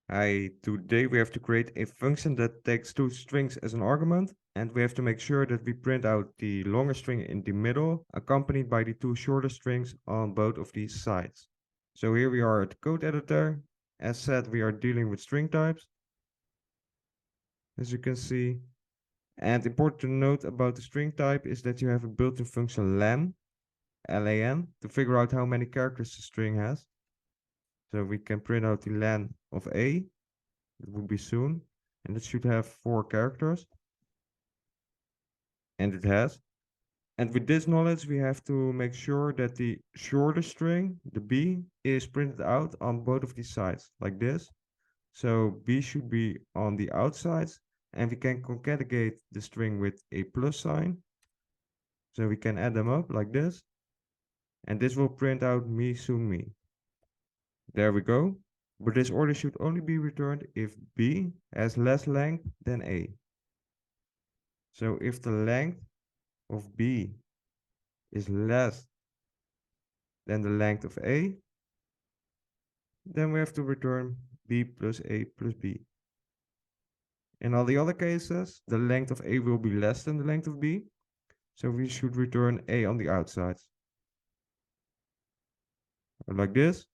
Hi, today we have to create a function that takes two strings as an argument, and we have to make sure that we print out the longer string in the middle, accompanied by the two shorter strings on both of these sides. So here we are at the code editor. As said, we are dealing with string types, as you can see. And important to note about the string type is that you have a built-in function len, L-A-N, to figure out how many characters the string has. So we can print out the len of A. It will be soon, and it should have 4 characters, and it has. And with this knowledge, we have to make sure that the shorter string, the B, is printed out on both of these sides, like this. So B should be on the outsides, and we can concatenate the string with a plus sign. So we can add them up like this, and this will print out me soon me. There we go. But this order should only be returned if B has less length than A. So if the length of B is less than the length of A, then we have to return B plus A plus B. In all the other cases, the length of A will be less than the length of B, so we should return A on the outside. Like this.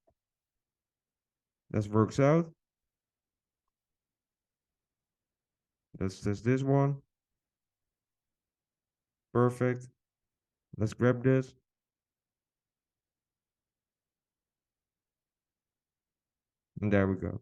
That works out. Let's test this one. Perfect. Let's grab this. And there we go.